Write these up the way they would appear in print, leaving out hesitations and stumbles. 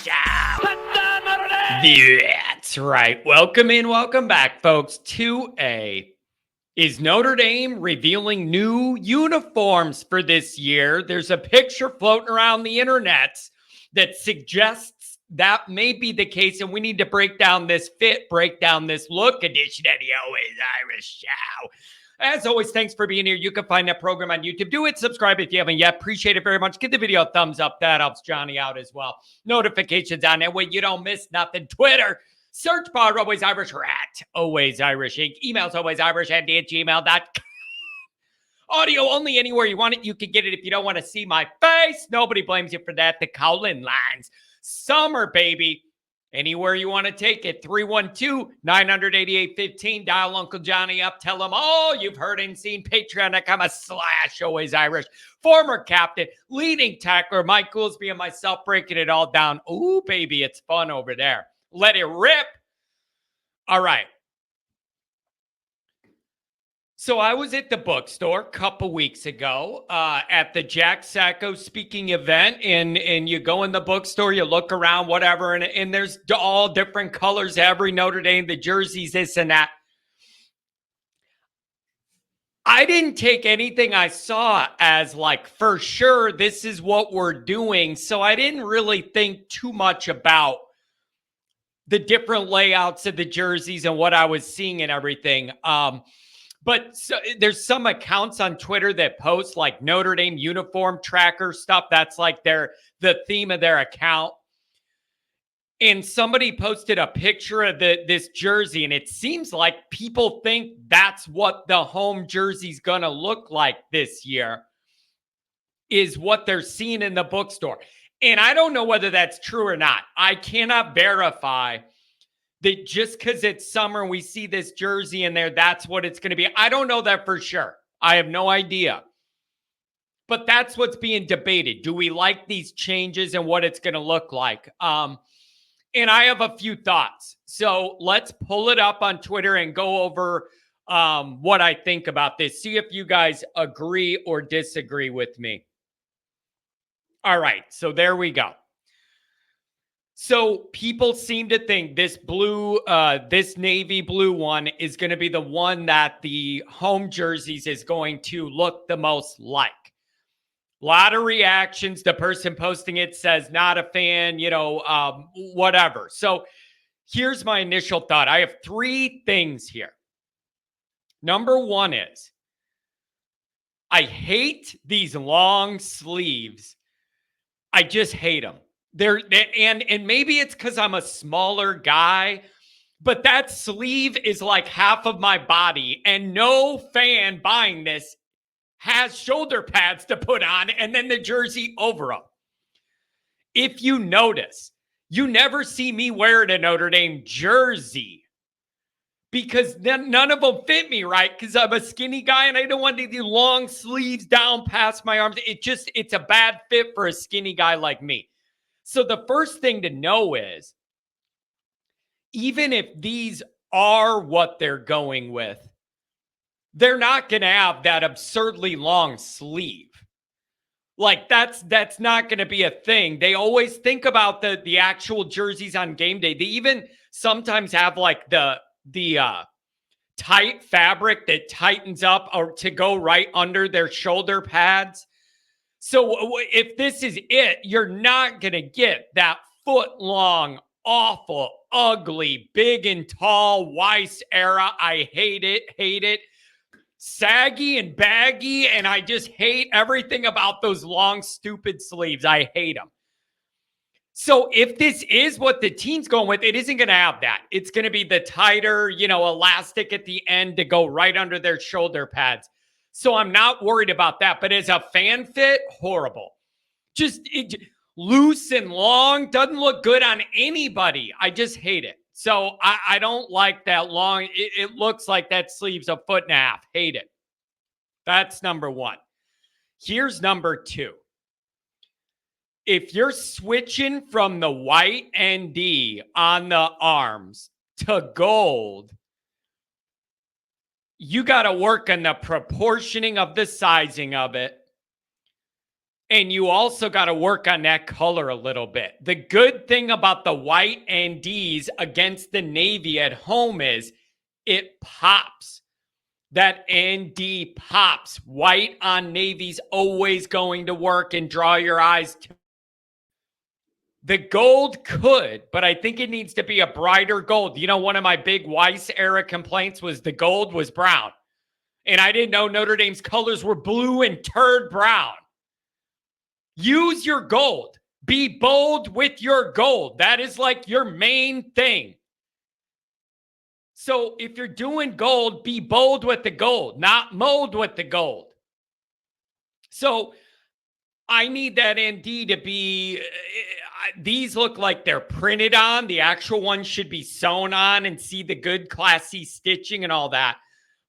Show. That's right. Welcome in, welcome back, folks, to Is Notre Dame revealing new uniforms for this year? There's a picture floating around the internet that suggests that may be the case, and we need to break down this fit, break down this look edition of the Always Irish Show. As always, thanks for being here. You can find that program on YouTube. Do it. Subscribe if you haven't yet. Appreciate it very much. Give the video a thumbs up. That helps Johnny out as well. Notifications on that way you don't miss nothing. Twitter, search bar Always Irish or at Always Irish Inc. Emails alwaysirishnd@gmail.com. Audio only anywhere you want it. You can get it if you don't want to see my face. Nobody blames you for that. The call-in lines. Summer, baby. Anywhere you want to take it, 312-988-15. Dial Uncle Johnny up. Tell him all you've heard and seen. Patreon.com/alwaysirish. Former captain, leading tackler, Mike Goolsby and myself breaking it all down. Ooh, baby, it's fun over there. Let it rip. All right. So I was at the bookstore a couple weeks ago at the Jack Sacco speaking event, and you go in the bookstore, you look around, whatever, and there's all different colors, every Notre Dame, the jerseys, this and that. I didn't take anything I saw as like, for sure, this is what we're doing. So I didn't really think too much about the different layouts of the jerseys and what I was seeing and everything. But so, there's some accounts on Twitter that post like Notre Dame uniform tracker stuff. That's like the theme of their account. And somebody posted a picture of this jersey, and it seems like people think that's what the home jersey's going to look like this year, is what they're seeing in the bookstore. And I don't know whether that's true or not. I cannot verify that just because it's summer, we see this jersey in there, that's what it's going to be. I don't know that for sure. I have no idea. But that's what's being debated. Do we like these changes and what it's going to look like? And I have a few thoughts. So let's pull it up on Twitter and go over what I think about this. See if you guys agree or disagree with me. All right. So there we go. So people seem to think this this navy blue one is going to be the one that the home jerseys is going to look the most like. A lot of reactions. The person posting it says, not a fan, whatever. So here's my initial thought. I have three things here. Number one is, I hate these long sleeves. I just hate them. And maybe it's because I'm a smaller guy, but that sleeve is like half of my body, and no fan buying this has shoulder pads to put on and then the jersey over them. If you notice, you never see me wearing a Notre Dame jersey because none of them fit me right because I'm a skinny guy and I don't want to do long sleeves down past my arms. It's a bad fit for a skinny guy like me. So the first thing to know is, even if these are what they're going with, they're not going to have that absurdly long sleeve. Like that's not going to be a thing. They always think about the actual jerseys on game day. They even sometimes have like the tight fabric that tightens up or to go right under their shoulder pads. So if this is it, you're not going to get that foot-long, awful, ugly, big and tall Weiss era. I hate it. Saggy and baggy, and I just hate everything about those long, stupid sleeves. I hate them. So if this is what the team's going with, it isn't going to have that. It's going to be the tighter, elastic at the end to go right under their shoulder pads. So I'm not worried about that. But as a fan fit, horrible. Just loose and long, doesn't look good on anybody. I just hate it. So I don't like that long. It looks like that sleeve's a foot and a half. Hate it. That's number one. Here's number two. If you're switching from the white ND on the arms to gold, you got to work on the proportioning of the sizing of it. And you also got to work on that color a little bit. The good thing about the white NDs against the navy at home is it pops. That ND pops. White on navy's always going to work and draw your eyes to. The gold could, but I think it needs to be a brighter gold. You know, one of my big Weiss era complaints was the gold was brown. And I didn't know Notre Dame's colors were blue and turd brown. Use your gold. Be bold with your gold. That is like your main thing. So if you're doing gold, be bold with the gold, not mold with the gold. So I need that ND to be, these look like they're printed on. The actual ones should be sewn on and see the good classy stitching and all that.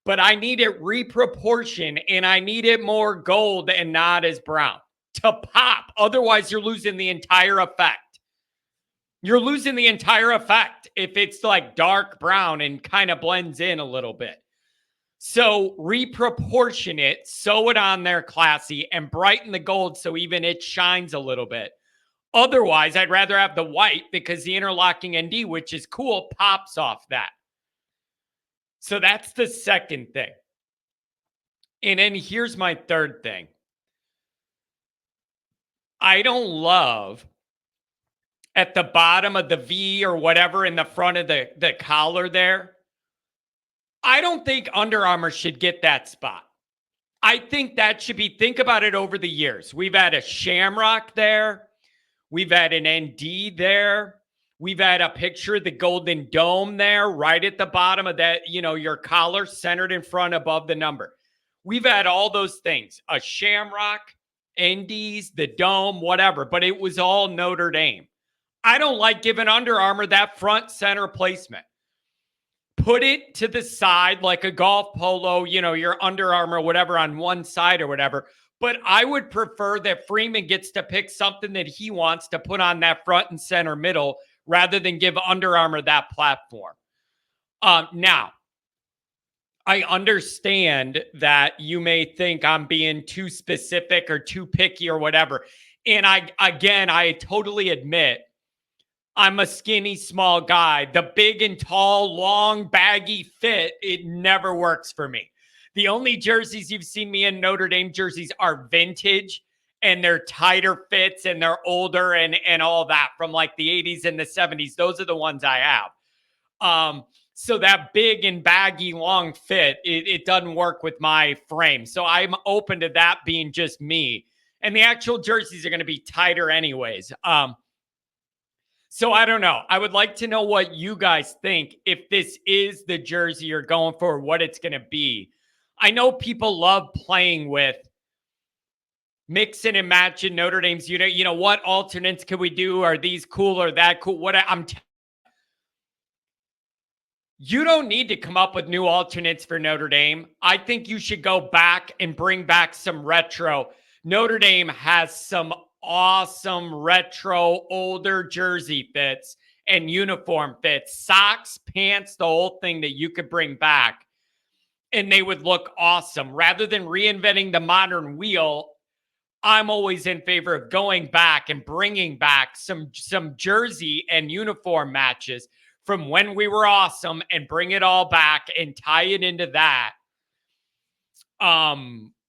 But I need it reproportioned and I need it more gold and not as brown to pop. Otherwise, you're losing the entire effect. You're losing the entire effect if it's like dark brown and kind of blends in a little bit. So reproportion it, sew it on there classy, and brighten the gold so even it shines a little bit. Otherwise, I'd rather have the white because the interlocking ND, which is cool, pops off that. So that's the second thing. And then here's my third thing. I don't love at the bottom of the V or whatever in the front of the collar there. I don't think Under Armour should get that spot. I think that should be, think about it over the years. We've had a shamrock there. We've had an ND there. We've had a picture of the Golden Dome there, right at the bottom of that, you know, your collar centered in front above the number. We've had all those things, a shamrock, NDs, the dome, whatever, but it was all Notre Dame. I don't like giving Under Armour that front center placement. Put it to the side like a golf polo, you know, your Under Armour, whatever, on one side or whatever. But I would prefer that Freeman gets to pick something that he wants to put on that front and center middle rather than give Under Armour that platform. Now, I understand that you may think I'm being too specific or too picky or whatever. And I totally admit I'm a skinny, small guy. The big and tall, long, baggy fit, it never works for me. The only jerseys you've seen me in, Notre Dame jerseys, are vintage and they're tighter fits and they're older and all that from like the 80s and the 70s. Those are the ones I have. So that big and baggy long fit, it doesn't work with my frame. So I'm open to that being just me. And the actual jerseys are going to be tighter anyways. So I don't know. I would like to know what you guys think if this is the jersey you're going for, what it's going to be. I know people love playing with mixing and matching Notre Dame's unit. You know, what alternates can we do? Are these cool or that cool? You don't need to come up with new alternates for Notre Dame. I think you should go back and bring back some retro. Notre Dame has some awesome retro older jersey fits and uniform fits, socks, pants, the whole thing that you could bring back and they would look awesome. Rather than reinventing the modern wheel, I'm always in favor of going back and bringing back some jersey and uniform matches from when we were awesome and bring it all back and tie it into that.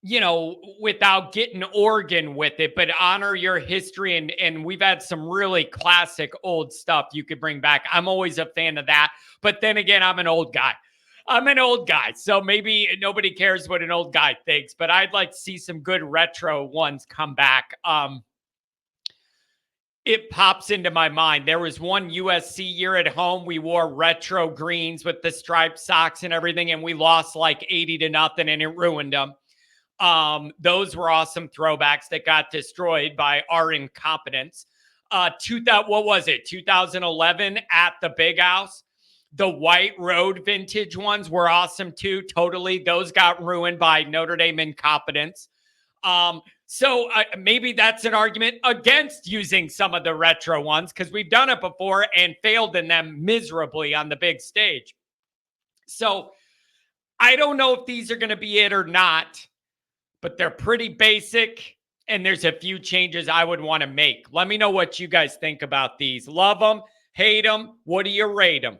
You know, without getting Oregon with it, but honor your history. And we've had some really classic old stuff you could bring back. I'm always a fan of that. But then again, I'm an old guy. So maybe nobody cares what an old guy thinks, but I'd like to see some good retro ones come back. It pops into my mind. There was one USC year at home. We wore retro greens with the striped socks and everything, and we lost like 80-0, and it ruined them. Those were awesome throwbacks that got destroyed by our incompetence. 2011 at the Big House. The white road vintage ones were awesome too. Totally. Those got ruined by Notre Dame incompetence. So maybe that's an argument against using some of the retro ones because we've done it before and failed in them miserably on the big stage. So I don't know if these are going to be it or not, but they're pretty basic. and there's a few changes I would want to make. Let me know what you guys think about these. Love them, hate them. What do you rate them?